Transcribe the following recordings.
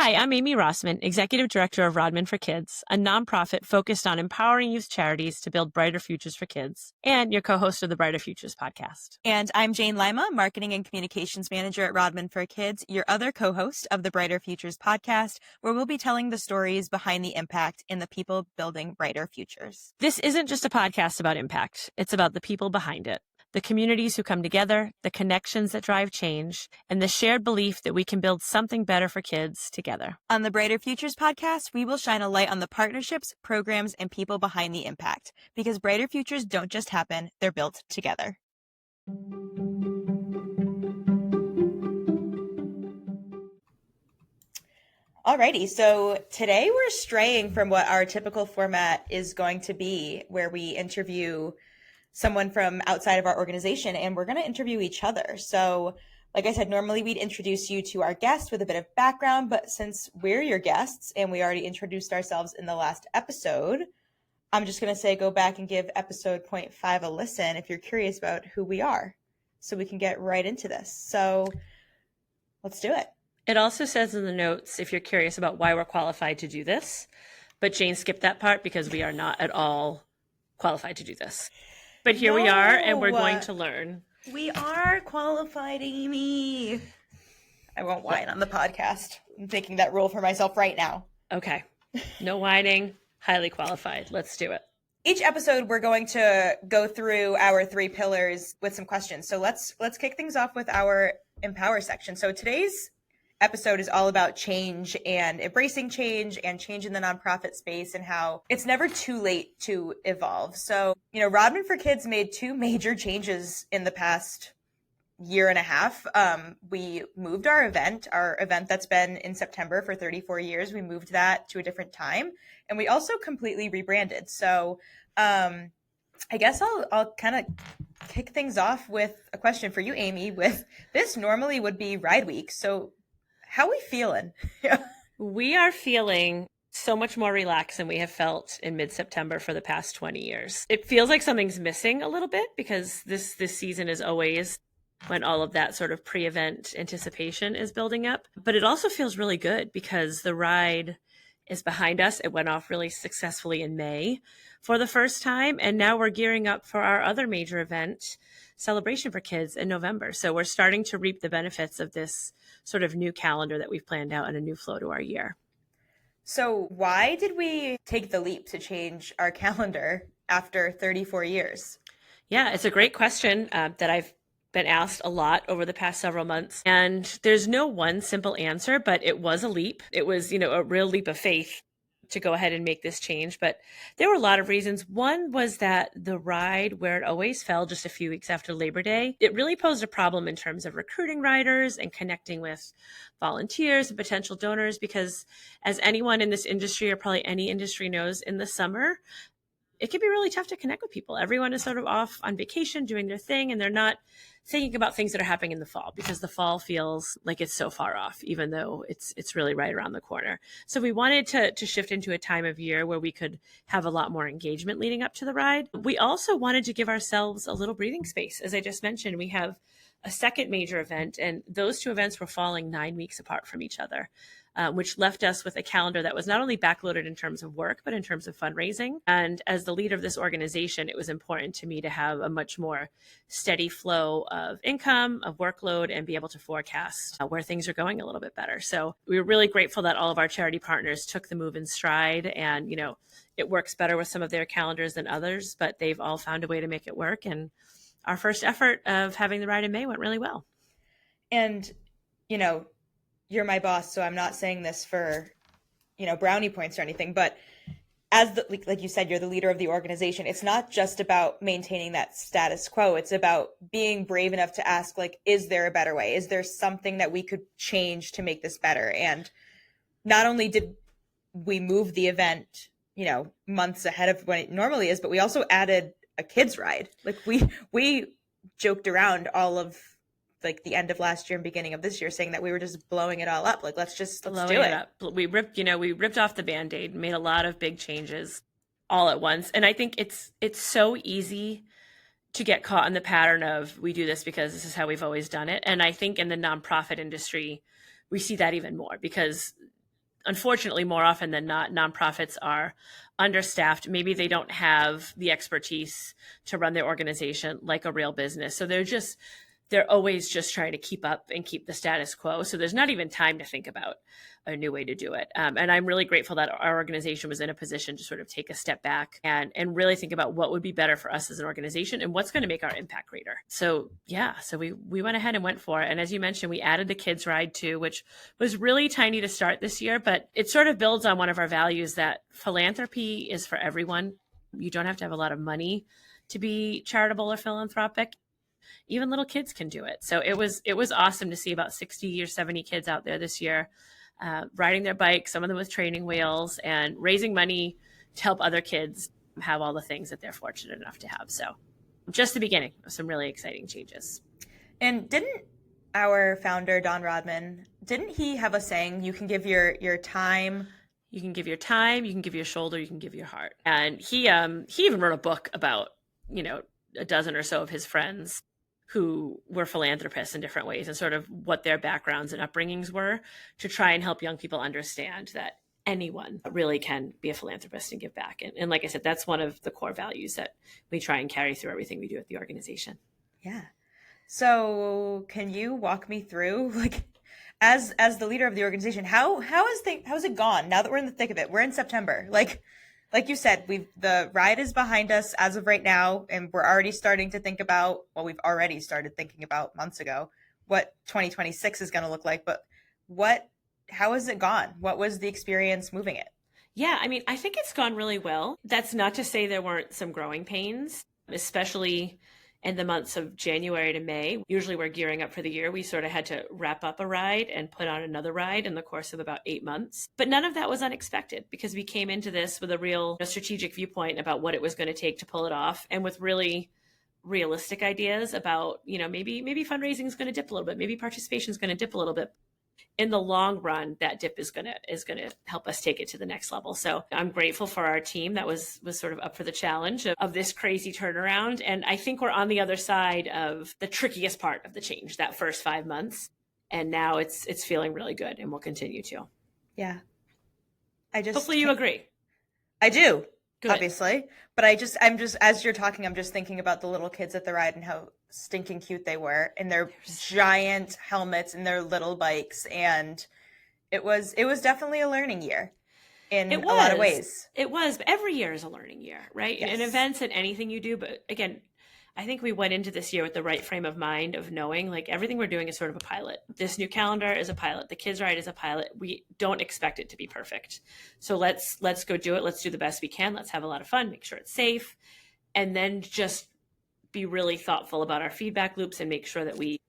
Hi, I'm Amy Rossman, Executive Director of Rodman for Kids, a nonprofit focused on empowering youth charities to build brighter futures for kids, and your co-host of the Brighter Futures podcast. And I'm Jane Lima, Marketing and Communications Manager at Rodman for Kids, your other co-host of the Brighter Futures podcast, where we'll be telling the stories behind the impact in the people building brighter futures. This isn't just a podcast about impact. It's about the people behind it. The communities who come together, the connections that drive change, and the shared belief that we can build something better for kids together. On the Brighter Futures podcast, we will shine a light on the partnerships, programs, and people behind the impact, because brighter futures don't just happen, they're built together. Alrighty, so today we're straying from what our typical format is going to be, where we interview someone from outside of our organization, and we're going to interview each other. So like I said, normally we'd introduce you to our guest with a bit of background, but since we're your guests and we already introduced ourselves in the last episode, I'm just going to say go back and give episode 0.5 a listen if you're curious about who we are, so we can get right into this. So let's do it. It also says in the notes, if you're curious about why we're qualified to do this, but Jane skipped that part because we are not at all qualified to do this. But here we are, and we're going to learn. We are qualified, Amy. I won't whine on the podcast. I'm taking that rule for myself right now. Okay. No whining. Highly qualified. Let's do it. Each episode, we're going to go through our 3 pillars with some questions. So let's kick things off with our Empower section. So today's episode is all about change and embracing change and change in the nonprofit space and how it's never too late to evolve. So, Rodman for Kids made 2 major changes in the past year and a half. We moved our event that's been in September for 34 years. We moved that to a different time, and we also completely rebranded. So, I guess I'll kind of kick things off with a question for you, Amy. With this normally would be Ride Week. So how are we feeling? We are feeling so much more relaxed than we have felt in mid-September for the past 20 years. It feels like something's missing a little bit because this season is always when all of that sort of pre-event anticipation is building up. But it also feels really good because the ride is behind us. It went off really successfully in May for the first time. And now we're gearing up for our other major event, Celebration for Kids, in November. So we're starting to reap the benefits of this sort of new calendar that we've planned out and a new flow to our year. So why did we take the leap to change our calendar after 34 years? Yeah, it's a great question that I've been asked a lot over the past several months. And there's no one simple answer, but it was a leap. It was, a real leap of faith to go ahead and make this change. But there were a lot of reasons. One was that the ride, where it always fell just a few weeks after Labor Day, it really posed a problem in terms of recruiting riders and connecting with volunteers and potential donors, because as anyone in this industry, or probably any industry knows, in the summer, it can be really tough to connect with people. Everyone is sort of off on vacation doing their thing, and they're not thinking about things that are happening in the fall, because the fall feels like it's so far off, even though it's really right around the corner. So we wanted to shift into a time of year where we could have a lot more engagement leading up to the ride. We also wanted to give ourselves a little breathing space. As I just mentioned, we have a second major event, and those 2 events were falling 9 weeks apart from each other. Which left us with a calendar that was not only backloaded in terms of work, but in terms of fundraising. And as the leader of this organization, it was important to me to have a much more steady flow of income, of workload, and be able to forecast where things are going a little bit better. So we were really grateful that all of our charity partners took the move in stride. And, it works better with some of their calendars than others, but they've all found a way to make it work. And our first effort of having the ride in May went really well. And, you're my boss, so I'm not saying this for, brownie points or anything, but as like you said, you're the leader of the organization. It's not just about maintaining that status quo. It's about being brave enough to ask, is there a better way? Is there something that we could change to make this better? And not only did we move the event, months ahead of when it normally is, but we also added a kids ride. We joked around all of the end of last year and beginning of this year, saying that we were just blowing it all up. Let's do it. We ripped off the Band-Aid, made a lot of big changes all at once. And I think it's so easy to get caught in the pattern of, we do this because this is how we've always done it. And I think in the nonprofit industry, we see that even more, because unfortunately, more often than not, nonprofits are understaffed. Maybe they don't have the expertise to run their organization like a real business. So they're always just trying to keep up and keep the status quo. So there's not even time to think about a new way to do it. And I'm really grateful that our organization was in a position to sort of take a step back and really think about what would be better for us as an organization and what's going to make our impact greater. So yeah, so we went ahead and went for it. And as you mentioned, we added the kids ride too, which was really tiny to start this year, but it sort of builds on one of our values that philanthropy is for everyone. You don't have to have a lot of money to be charitable or philanthropic. Even little kids can do it. So it was awesome to see about 60 or 70 kids out there this year, riding their bikes, some of them with training wheels, and raising money to help other kids have all the things that they're fortunate enough to have. So just the beginning of some really exciting changes. And didn't our founder, Don Rodman, didn't he have a saying, you can give your time? You can give your time, you can give your shoulder, you can give your heart. And he even wrote a book about, a dozen or so of his friends who were philanthropists in different ways and sort of what their backgrounds and upbringings were to try and help young people understand that anyone really can be a philanthropist and give back. And like I said, that's one of the core values that we try and carry through everything we do at the organization. Yeah. So can you walk me through, like, as the leader of the organization, how's it gone now that we're in the thick of it? We're in September. Like you said, the ride is behind us as of right now, and we're already starting to think about, well, we've already started thinking about months ago what 2026 is going to look like. But how has it gone? What was the experience moving it? Yeah, I mean, I think it's gone really well. That's not to say there weren't some growing pains, especially in the months of January to May. Usually we're gearing up for the year. We sort of had to wrap up a ride and put on another ride in the course of about 8 months. But none of that was unexpected because we came into this with a real strategic viewpoint about what it was going to take to pull it off, and with really realistic ideas about, maybe fundraising is going to dip a little bit, maybe participation is going to dip a little bit. In the long run, that dip is gonna help us take it to the next level. So I'm grateful for our team that was sort of up for the challenge of this crazy turnaround. And I think we're on the other side of the trickiest part of the change, that first 5 months. And now it's feeling really good, and we'll continue to. Yeah. Hopefully you agree. I do. Good. Obviously. But I'm just, as you're talking, I'm just thinking about the little kids at the ride and how stinking cute they were in their giant helmets and their little bikes. And it was definitely a learning year in a lot of ways. It was. But every year is a learning year, right? Yes. In events and anything you do. But again, I think we went into this year with the right frame of mind of knowing like everything we're doing is sort of a pilot. This new calendar is a pilot. The kids ride is a pilot. We don't expect it to be perfect. So let's go do it. Let's do the best we can. Let's have a lot of fun, make sure it's safe, and then just be really thoughtful about our feedback loops and make sure that we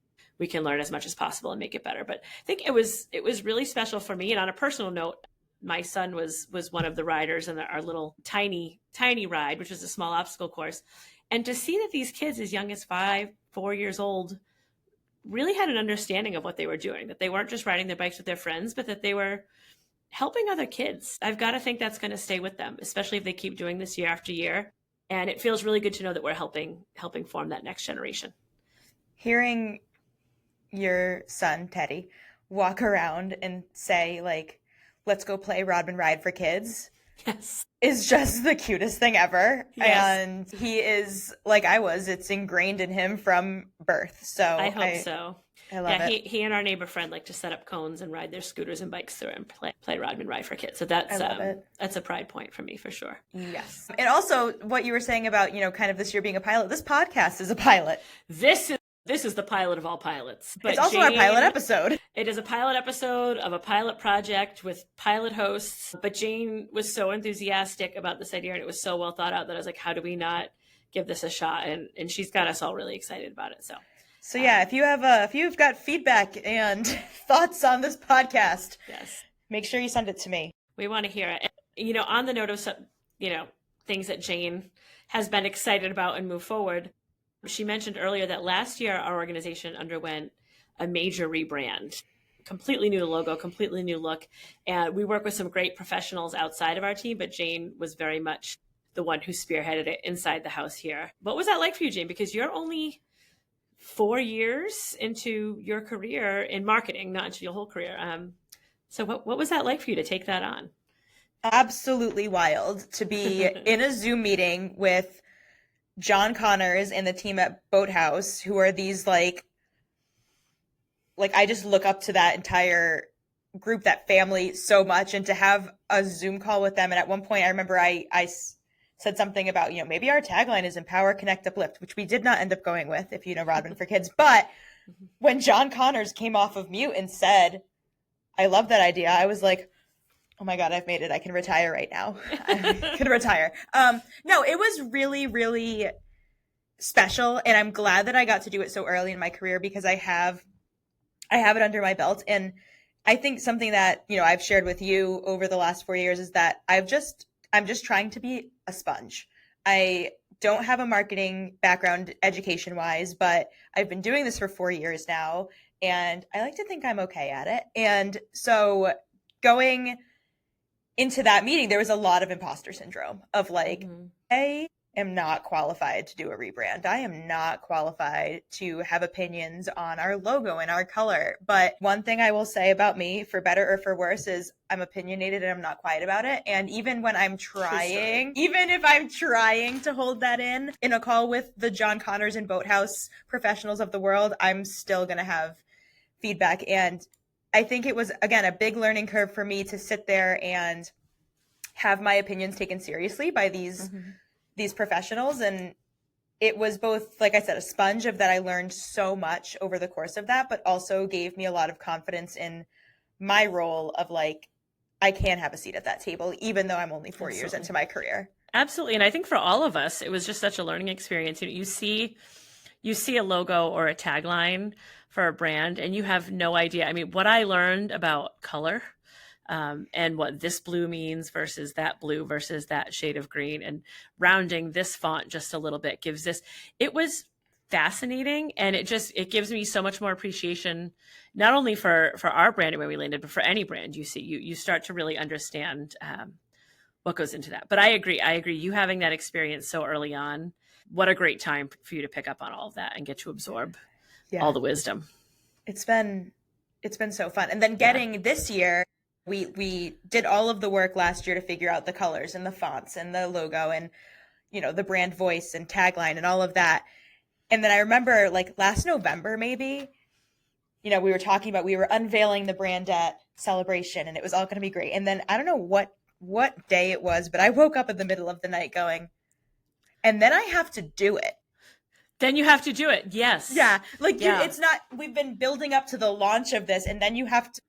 can learn as much as possible and make it better. But I think it was really special for me. And on a personal note, my son was one of the riders in our little tiny ride, which was a small obstacle course. And to see that these kids as young as 4 years old really had an understanding of what they were doing, that they weren't just riding their bikes with their friends, but that they were helping other kids. I've got to think that's going to stay with them, especially if they keep doing this year after year. And it feels really good to know that we're helping form that next generation. Hearing your son, Teddy, walk around and say, like, let's go play Rodman Ride for kids. Yes. Is just the cutest thing ever. Yes. And he is, like I was, it's ingrained in him from birth. So I hope so. I love it. He and our neighbor friend like to set up cones and ride their scooters and bikes through and play Rodman Ride for kids. So that's a pride point for me for sure. Yes. And also what you were saying about, kind of this year being a pilot, this podcast is a pilot. This is the pilot of all pilots. But it's also our pilot episode. It is a pilot episode of a pilot project with pilot hosts. But Jane was so enthusiastic about this idea, and it was so well thought out that I was like, how do we not give this a shot? And she's got us all really excited about it. So yeah, if you've got feedback and thoughts on this podcast, yes, make sure you send it to me. We want to hear it. And, on the note of some, things that Jane has been excited about and move forward. She mentioned earlier that last year our organization underwent a major rebrand, completely new logo, completely new look. And we work with some great professionals outside of our team, but Jane was very much the one who spearheaded it inside the house here. What was that like for you, Jane? Because you're only 4 years into your career in marketing, not into your whole career. So what was that like for you to take that on? Absolutely wild to be in a Zoom meeting with John Connors and the team at Boathouse, who are these like I just look up to that entire group, that family so much, and to have a Zoom call with them. And at one point, I remember I said something about, maybe our tagline is empower, connect, uplift, which we did not end up going with, if you know Rodman for Kids. But when John Connors came off of mute and said, I love that idea, I was like, oh my God, I've made it. I can retire right now. I can retire. No, it was really, really special. And I'm glad that I got to do it so early in my career because I have it under my belt. And I think something that, I've shared with you over the last 4 years is that I'm just trying to be a sponge. I don't have a marketing background education wise, but I've been doing this for 4 years now. And I like to think I'm okay at it. And so going into that meeting, there was a lot of imposter syndrome of like, I am not qualified to do a rebrand. I am not qualified to have opinions on our logo and our color. But one thing I will say about me, for better or for worse, is I'm opinionated and I'm not quiet about it. And even when I'm trying, even if I'm trying to hold that in a call with the John Connors and Boathouse professionals of the world, I'm still going to have feedback. And I think it was, again, a big learning curve for me to sit there and have my opinions taken seriously by these professionals. And it was both, like I said, a sponge of that I learned so much over the course of that, but also gave me a lot of confidence in my role of like, I can have a seat at that table, even though I'm only 4 years into my career. Absolutely. And I think for all of us, it was just such a learning experience. You see a logo or a tagline for a brand and you have no idea. I mean, what I learned about color and what this blue means versus that blue versus that shade of green, and rounding this font just a little bit gives this, it was fascinating. And it gives me so much more appreciation, not only for our brand and where we landed, but for any brand you start to really understand what goes into that. But I agree. You having that experience so early on, what a great time for you to pick up on all of that and get to absorb all the wisdom. It's been so fun. And then getting this year, we did all of the work last year to figure out the colors and the fonts and the logo and, the brand voice and tagline and all of that. And then I remember like last November, maybe, we were talking about, we were unveiling the brand at Celebration and it was all going to be great. And then I don't know what day it was, but I woke up in the middle of the night going, and then I have to do it. Then you have to do it. Yes. Yeah. It's not, we've been building up to the launch of this and then you have to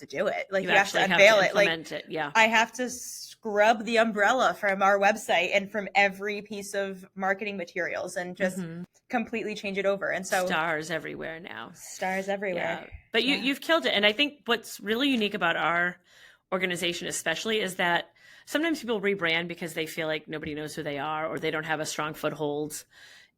do it. Like you have to unveil it. Like it. Yeah. I have to scrub the umbrella from our website and from every piece of marketing materials and just completely change it over. And so stars everywhere now. Stars everywhere. Yeah. But you've killed it. And I think what's really unique about our organization especially is that sometimes people rebrand because they feel like nobody knows who they are or they don't have a strong foothold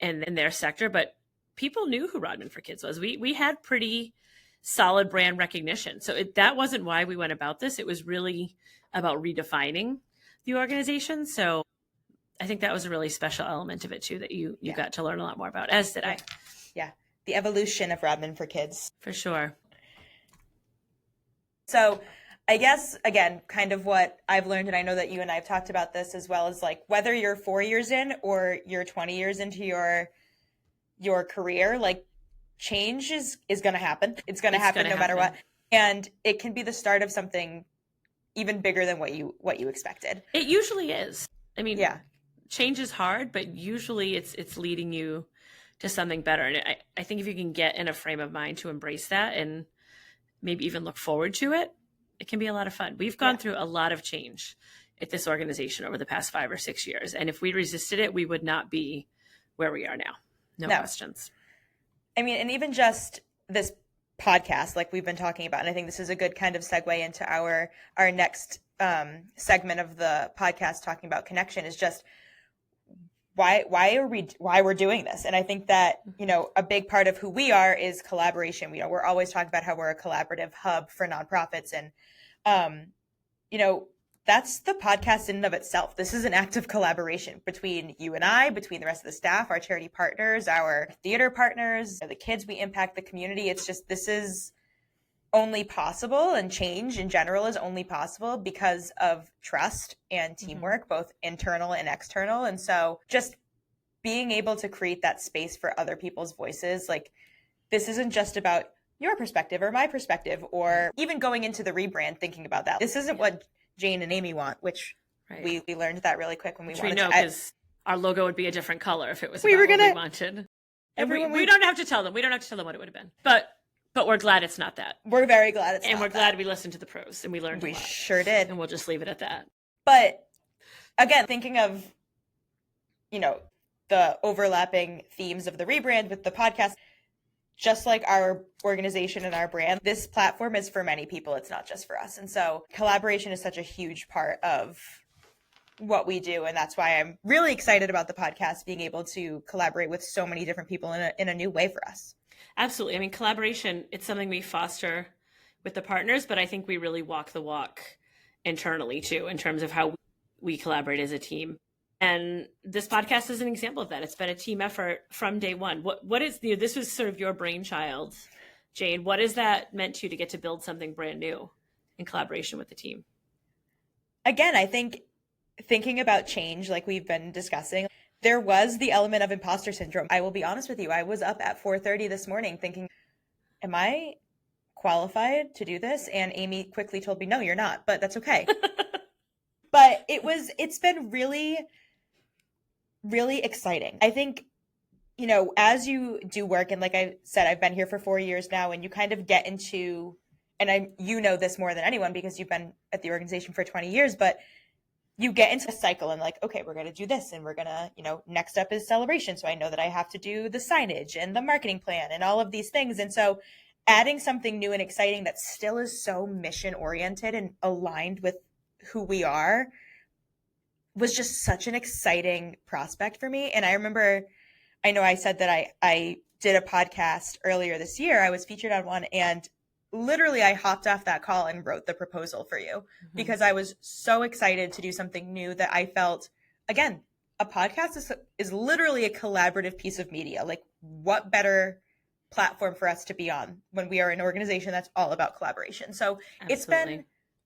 in their sector. But people knew who Rodman for Kids was. We had pretty solid brand recognition. So that wasn't why we went about this. It was really about redefining the organization. So I think that was a really special element of it too, that you got to learn a lot more about, as did I. Yeah. The evolution of Rodman for Kids. For sure. So I guess, again, kind of what I've learned, and I know that you and I have talked about this as well, as like whether you're 4 years in or you're 20 years into your career, like change is going to happen. It's going to happen no matter what. And it can be the start of something even bigger than what you expected. It usually is. I mean, change is hard, but usually it's leading you to something better. And I think if you can get in a frame of mind to embrace that and maybe even look forward to it, it can be a lot of fun. We've gone through a lot of change at this organization over the past 5 or 6 years. And if we resisted it, we would not be where we are now. No questions. I mean, and even just this podcast, like we've been talking about, and I think this is a good kind of segue into our next segment of the podcast, talking about connection, is just why we're doing this. And I think that, a big part of who we are is collaboration. We're always talking about how we're a collaborative hub for nonprofits. And, that's the podcast in and of itself. This is an act of collaboration between you and I, between the rest of the staff, our charity partners, our theater partners, the kids we impact, the community. It's just, this is only possible, and change in general is only possible because of trust and teamwork, both internal and external. And so just being able to create that space for other people's voices, like this isn't just about your perspective or my perspective, or even going into the rebrand, thinking about that. This isn't what Jane and Amy want, which we learned that really quick when we wanted to. Because our logo would be a different color if it was what we wanted. And we don't have to tell them. We don't have to tell them what it would have been. But we're glad it's not that. We're very glad it's not that. And we're glad we listened to the pros and we learned a lot. We sure did. And we'll just leave it at that. But again, thinking of, the overlapping themes of the rebrand with the podcast, just like our organization and our brand, this platform is for many people. It's not just for us. And so collaboration is such a huge part of what we do. And that's why I'm really excited about the podcast, being able to collaborate with so many different people in a new way for us. Absolutely. I mean, collaboration, it's something we foster with the partners, but I think we really walk the walk internally too, in terms of how we collaborate as a team. And this podcast is an example of that. It's been a team effort from day one. What is this was sort of your brainchild, Jane. What has that meant to you to get to build something brand new in collaboration with the team? Again, I think thinking about change, like we've been discussing, there was the element of imposter syndrome. I will be honest with you. I was up at 4:30 this morning thinking, am I qualified to do this? And Amy quickly told me, no, you're not, but that's okay. But it's been really, really exciting. I think, as you do work, and like I said, I've been here for 4 years now, and you kind of get into, and this more than anyone because you've been at the organization for 20 years, but you get into a cycle and like, okay, we're going to do this and we're going to, next up is celebration. So I know that I have to do the signage and the marketing plan and all of these things. And so adding something new and exciting that still is so mission oriented and aligned with who we are was just such an exciting prospect for me. And I know I said that I did a podcast earlier this year. I was featured on one, and literally I hopped off that call and wrote the proposal for you because I was so excited to do something new that I felt, again, a podcast is literally a collaborative piece of media. Like, what better platform for us to be on when we are an organization that's all about collaboration? So It's been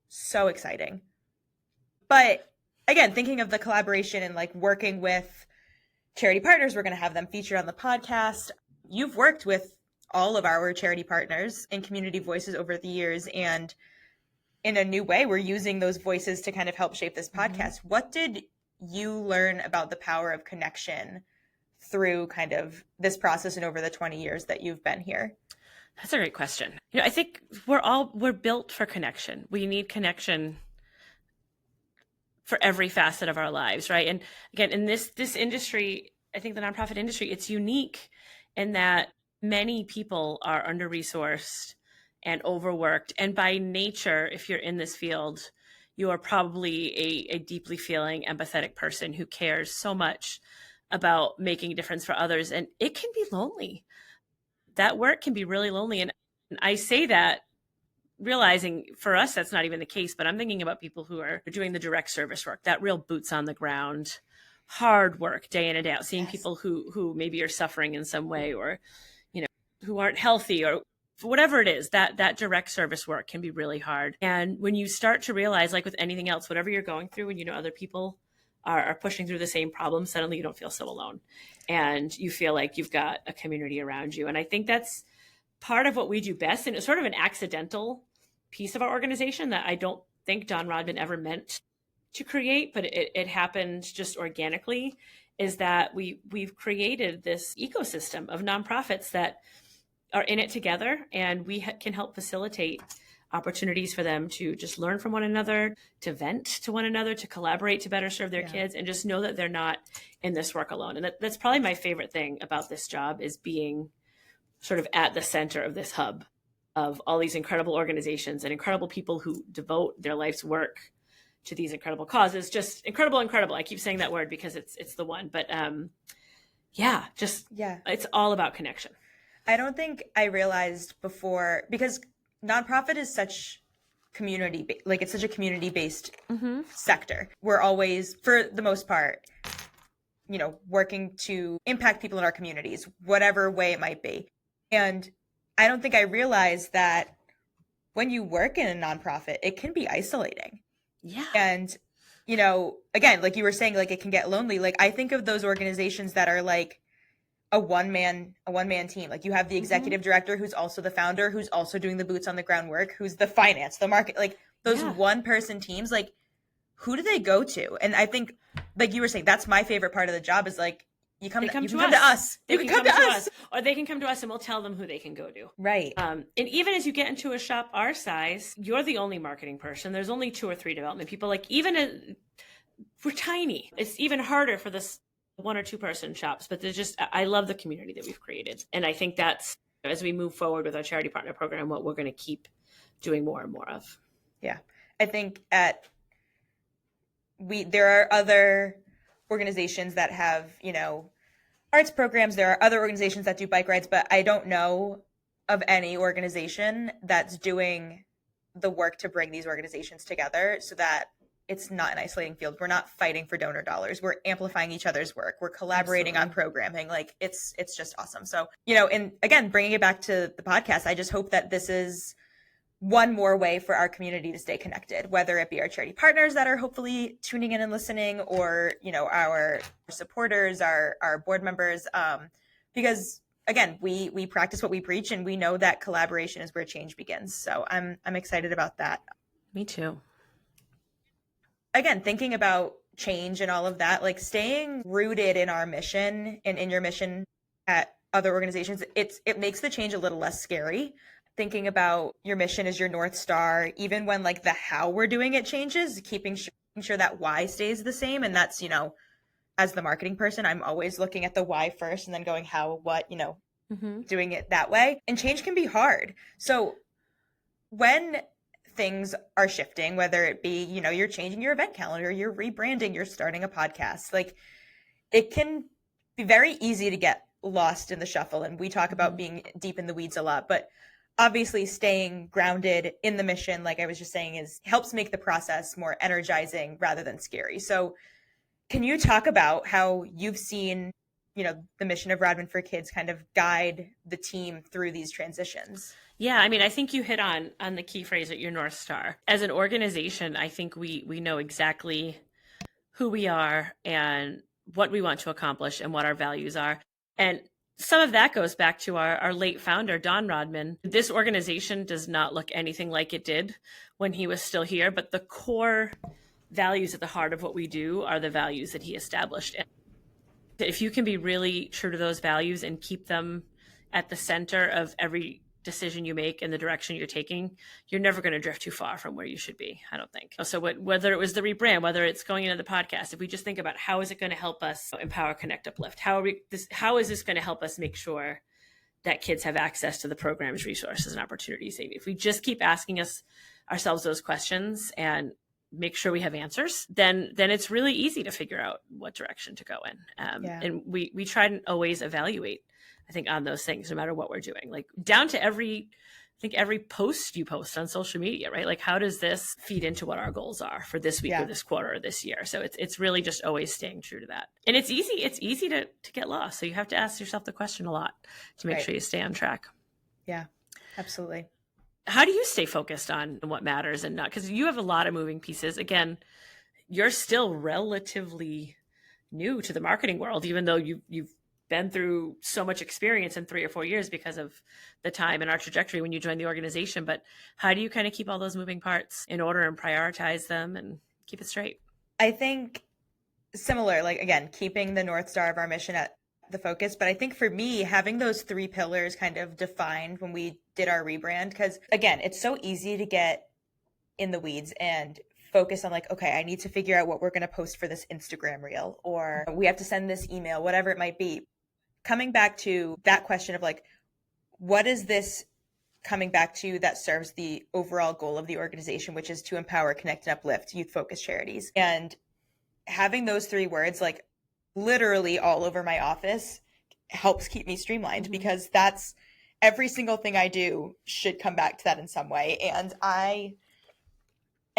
so exciting. But again, thinking of the collaboration and like working with charity partners, we're going to have them featured on the podcast. You've worked with all of our charity partners and community voices over the years, and in a new way, we're using those voices to kind of help shape this podcast. What did you learn about the power of connection through kind of this process and over the 20 years that you've been here? That's a great question. I think we're built for connection. We need connection for every facet of our lives, right? And again, in this industry, I think the nonprofit industry, it's unique in that many people are under-resourced and overworked. And by nature, if you're in this field, you are probably a deeply feeling, empathetic person who cares so much about making a difference for others. And it can be lonely. That work can be really lonely. And I say that realizing for us, that's not even the case, but I'm thinking about people who are doing the direct service work, that real boots on the ground, hard work day in and day out, seeing people who maybe are suffering in some way, or who aren't healthy, or whatever it is, that direct service work can be really hard. And when you start to realize, like with anything else, whatever you're going through, when other people are pushing through the same problem, suddenly you don't feel so alone. And you feel like you've got a community around you. And I think that's part of what we do best. And it's sort of an accidental piece of our organization that I don't think Don Rodman ever meant to create, but it happened just organically, is that we've created this ecosystem of nonprofits that are in it together, and we can help facilitate opportunities for them to just learn from one another, to vent to one another, to collaborate to better serve their kids, and just know that they're not in this work alone. And that's probably my favorite thing about this job, is being sort of at the center of this hub of all these incredible organizations and incredible people who devote their life's work to these incredible causes. Just incredible. I keep saying that word because it's the one, but it's all about connection. I don't think I realized before, because nonprofit is such it's such a community-based sector. We're always, for the most part, working to impact people in our communities, whatever way it might be. And I don't think I realized that when you work in a nonprofit, it can be isolating. Yeah. And, you know, again, like you were saying, like it can get lonely. Like I think of those organizations that are like a one man team. Like you have the executive director who's also the founder, who's also doing the boots on the ground work, who's the finance, the market, like those one person teams, like who do they go to? And I think, like you were saying, that's my favorite part of the job is like you can come to us. They can come to us. Or they can come to us and we'll tell them who they can go to. Right. And even as you get into a shop our size, you're the only marketing person. There's only 2 or 3 development people. Like we're tiny. It's even harder for this 1 or 2 person shops, but I love the community that we've created. And I think that's, as we move forward with our charity partner program, what we're going to keep doing more and more of. Yeah. I think there are other organizations that have, you know, arts programs. There are other organizations that do bike rides, but I don't know of any organization that's doing the work to bring these organizations together so that it's not an isolating field. We're not fighting for donor dollars. We're amplifying each other's work. We're collaborating on programming. Like it's just awesome. So, you know, and again, bringing it back to the podcast, I just hope that this is one more way for our community to stay connected, whether it be our charity partners that are hopefully tuning in and listening, or, you know, our supporters, our board members, because again, we practice what we preach, and we know that collaboration is where change begins. So I'm excited about that. Me too. Again, thinking about change and all of that, like staying rooted in our mission and in your mission at other organizations, it makes the change a little less scary. Thinking about your mission as your North Star, even when like the how we're doing it changes, keeping sure that why stays the same. And that's, you know, as the marketing person, I'm always looking at the why first and then going how, what, you know, doing it that way. And change can be hard. So when things are shifting, whether it be, you know, you're changing your event calendar, you're rebranding, you're starting a podcast, like it can be very easy to get lost in the shuffle. And we talk about being deep in the weeds a lot, but obviously staying grounded in the mission, like I was just saying, helps make the process more energizing rather than scary. So can you talk about how you've seen, you know, the mission of Rodman for Kids kind of guide the team through these transitions? Yeah, I mean, I think you hit on the key phrase at your North Star. As an organization, I think we know exactly who we are and what we want to accomplish and what our values are. And some of that goes back to our late founder, Don Rodman. This organization does not look anything like it did when he was still here, but the core values at the heart of what we do are the values that he established. And if you can be really true to those values and keep them at the center of every decision you make and the direction you're taking, you're never going to drift too far from where you should be, I don't think. So whether it was the rebrand, whether it's going into the podcast, if we just think about how is it going to help us empower, connect, uplift, how is this going to help us make sure that kids have access to the programs, resources, and opportunities they need? If we just keep asking ourselves those questions and make sure we have answers, then it's really easy to figure out what direction to go in. And we try to always evaluate, I think, on those things, no matter what we're doing, like down to every post you post on social media, right? Like, how does this feed into what our goals are for this week or this quarter or this year? So it's really just always staying true to that. And it's easy to get lost. So you have to ask yourself the question a lot to make sure you stay on track. Yeah, absolutely. How do you stay focused on what matters and not? Because you have a lot of moving pieces. Again, you're still relatively new to the marketing world, even though you've been through so much experience in 3 or 4 years because of the time and our trajectory when you joined the organization. But how do you kind of keep all those moving parts in order and prioritize them and keep it straight? I think similar, like, again, keeping the North Star of our mission at the focus. But I think for me, having those 3 pillars kind of defined when we did our rebrand, because again, it's so easy to get in the weeds and focus on like, okay, I need to figure out what we're going to post for this Instagram reel, or we have to send this email, whatever it might be. Coming back to that question of like, what is this coming back to that serves the overall goal of the organization, which is to empower, connect, and uplift youth-focused charities. And having those 3 words like literally all over my office helps keep me streamlined, because that's every single thing I do should come back to that in some way. And I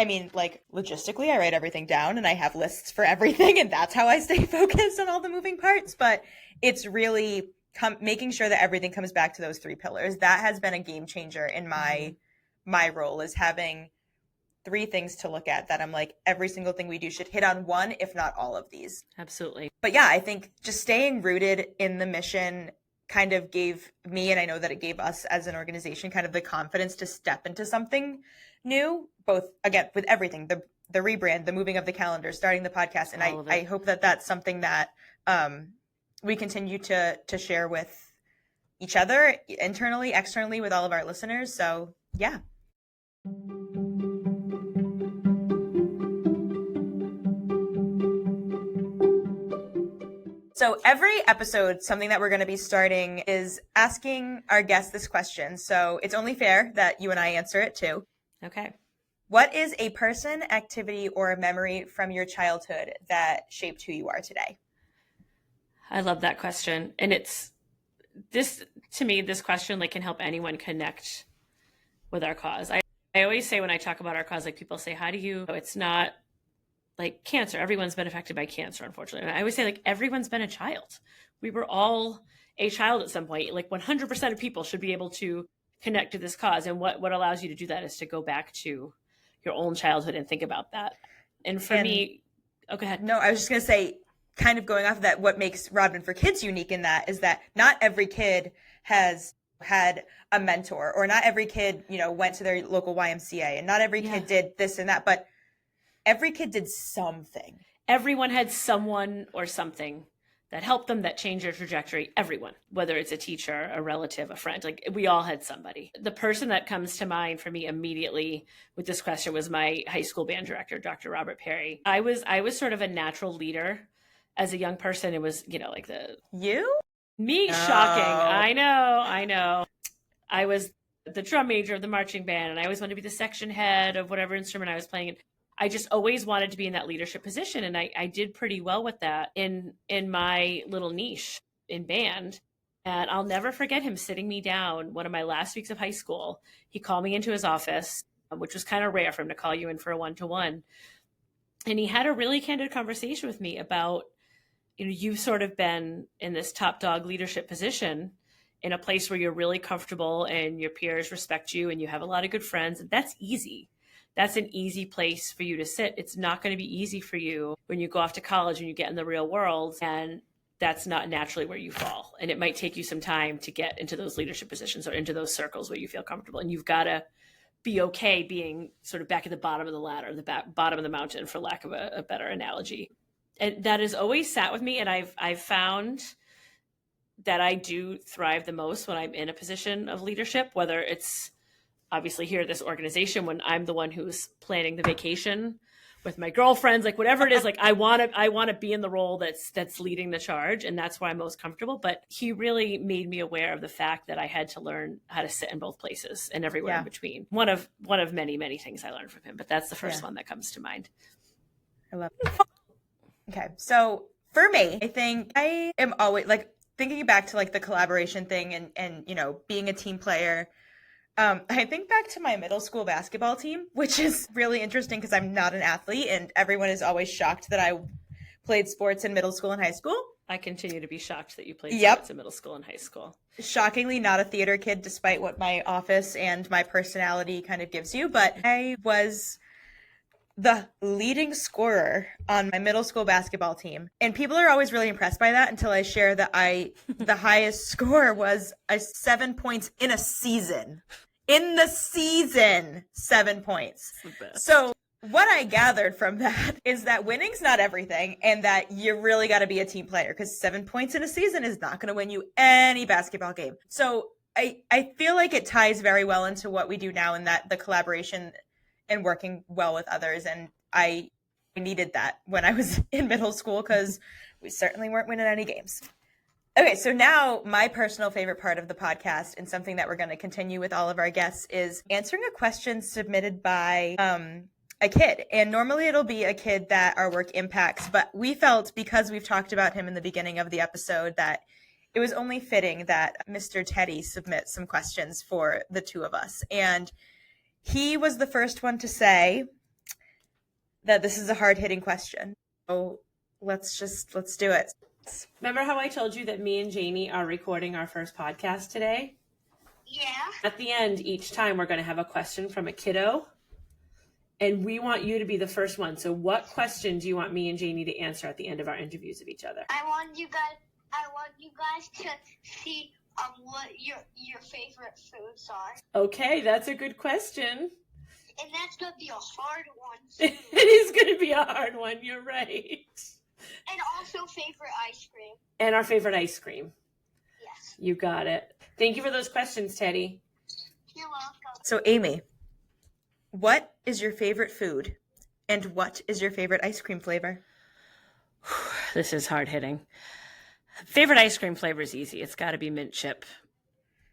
mean, like, logistically, I write everything down and I have lists for everything, and that's how I stay focused on all the moving parts. But it's really making sure that everything comes back to those 3 pillars. That has been a game changer in my my role is having 3 things to look at that I'm like, every single thing we do should hit on one, if not all of these. Absolutely. But yeah, I think just staying rooted in the mission kind of gave me, and I know that it gave us as an organization, kind of the confidence to step into something new, both, again, with everything, the rebrand, the moving of the calendar, starting the podcast. And I hope that that's something that we continue to share with each other, internally, externally, with all of our listeners. So yeah. So every episode, something that we're going to be starting is asking our guests this question. So it's only fair that you and I answer it too. Okay. What is a person, activity, or a memory from your childhood that shaped who you are today? I love that question. And it's this, to me, this question like can help anyone connect with our cause. I always say when I talk about our cause, like people say, how do you, it's not like cancer. Everyone's been affected by cancer, unfortunately. And I always say like everyone's been a child. We were all a child at some point. Like 100% of people should be able to connect to this cause. And what allows you to do that is to go back to your own childhood and think about that. And for me, go ahead. No, I was just going to say, kind of going off of that, what makes Rodman for Kids unique in that is that not every kid has had a mentor, or not every kid, went to their local YMCA, and not every kid did this and that, but every kid did something. Everyone had someone or something that helped them, that changed their trajectory. Everyone, whether it's a teacher, a relative, a friend, like we all had somebody. The person that comes to mind for me immediately with this question was my high school band director, Dr. Robert Perry. I was sort of a natural leader as a young person. It was, like me. No. Shocking. I know. I was the drum major of the marching band, and I always wanted to be the section head of whatever instrument I was playing. I just always wanted to be in that leadership position. And I did pretty well with that in my little niche in band. And I'll never forget him sitting me down one of my last weeks of high school. He called me into his office, which was kind of rare for him to call you in for a one-to-one. And he had a really candid conversation with me about, you've sort of been in this top dog leadership position in a place where you're really comfortable and your peers respect you and you have a lot of good friends. And that's easy. That's an easy place for you to sit. It's not going to be easy for you when you go off to college and you get in the real world, and that's not naturally where you fall. And it might take you some time to get into those leadership positions or into those circles where you feel comfortable. And you've got to be okay being sort of back at the bottom of the ladder, the bottom of the mountain, for lack of a better analogy. And that has always sat with me. And I've found that I do thrive the most when I'm in a position of leadership, whether it's obviously here at this organization when I'm the one who's planning the vacation with my girlfriends, like whatever it is, like I want to be in the role that's leading the charge, and that's where I'm most comfortable. But he really made me aware of the fact that I had to learn how to sit in both places and everywhere in between. One of many, many things I learned from him, but that's the first one that comes to mind. I love it. Okay. So for me, I think I am always like thinking back to like the collaboration thing and being a team player. I think back to my middle school basketball team, which is really interesting because I'm not an athlete, and everyone is always shocked that I played sports in middle school and high school. I continue to be shocked that you played sports in middle school and high school. Shockingly, not a theater kid, despite what my office and my personality kind of gives you. But I was the leading scorer on my middle school basketball team. And people are always really impressed by that until I share that the highest score was 7 points in a season. In the season, 7 points. So what I gathered from that is that winning's not everything, and that you really got to be a team player, because 7 points in a season is not going to win you any basketball game. So I feel like it ties very well into what we do now, in that the collaboration and working well with others. And I needed that when I was in middle school, because we certainly weren't winning any games. Okay, so now my personal favorite part of the podcast, and something that we're going to continue with all of our guests, is answering a question submitted by a kid. And normally it'll be a kid that our work impacts, but we felt, because we've talked about him in the beginning of the episode, that it was only fitting that Mr. Teddy submit some questions for the two of us. And he was the first one to say that this is a hard-hitting question. So let's do it. Remember how I told you that me and Jamie are recording our first podcast today? Yeah. At the end, each time we're going to have a question from a kiddo, and we want you to be the first one. So what question do you want me and Janie to answer at the end of our interviews of each other? I want you guys to see what your favorite foods are. Okay, that's a good question. And that's gonna be a hard one It too. is going to be a hard one. You're right. And also favorite ice cream. And our favorite ice cream. Yes. You got it. Thank you for those questions, Teddy. You're welcome. So, Amy, what is your favorite food? And what is your favorite ice cream flavor? This is hard hitting. Favorite ice cream flavor is easy. It's got to be mint chip.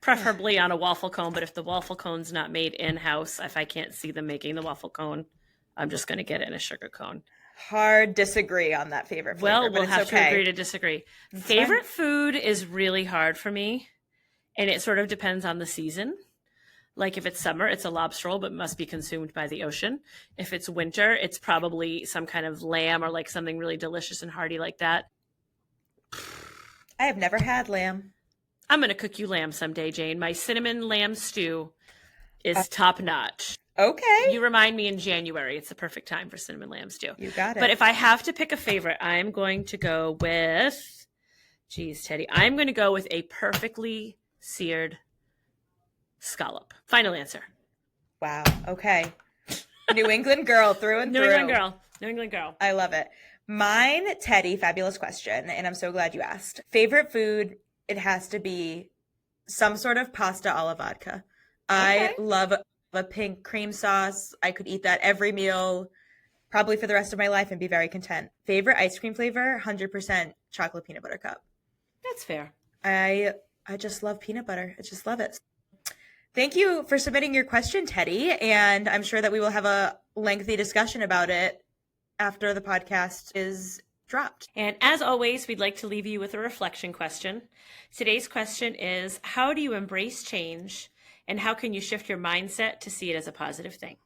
Preferably on a waffle cone, but if the waffle cone's not made in-house, if I can't see them making the waffle cone, I'm just going to get it in a sugar cone. Hard disagree on that favorite flavor. Well, we'll but have it's to okay. agree to disagree. It's Favorite fine. food is really hard for me, and it sort of depends on the season. Like if it's summer, it's a lobster roll, but must be consumed by the ocean. If it's winter, it's probably some kind of lamb or like something really delicious and hearty like that. I have never had lamb. I'm going to cook you lamb someday, Jane. My cinnamon lamb stew is top notch. Okay. You remind me in January. It's the perfect time for cinnamon lamb stew. You got it. But if I have to pick a favorite, I'm going to go with, geez, Teddy, I'm going to go with a perfectly seared scallop. Final answer. Wow. Okay. New England girl through and New through. England girl. New England girl. I love it. Mine, Teddy, fabulous question, and I'm so glad you asked. Favorite food, it has to be some sort of pasta alla vodka. I love a pink cream sauce. I could eat that every meal, probably for the rest of my life, and be very content. Favorite ice cream flavor, 100% chocolate peanut butter cup. That's fair. I just love peanut butter. I just love it. Thank you for submitting your question, Teddy, and I'm sure that we will have a lengthy discussion about it after the podcast is dropped. And as always, we'd like to leave you with a reflection question. Today's question is, how do you embrace change, and how can you shift your mindset to see it as a positive thing?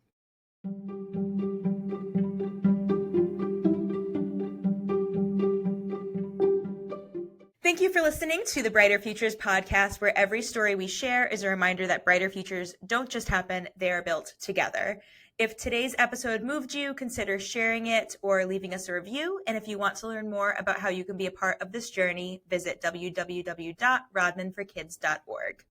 Thank you for listening to the Brighter Futures podcast, where every story we share is a reminder that brighter futures don't just happen, they are built together. If today's episode moved you, consider sharing it or leaving us a review. And if you want to learn more about how you can be a part of this journey, visit www.rodmanforkids.org.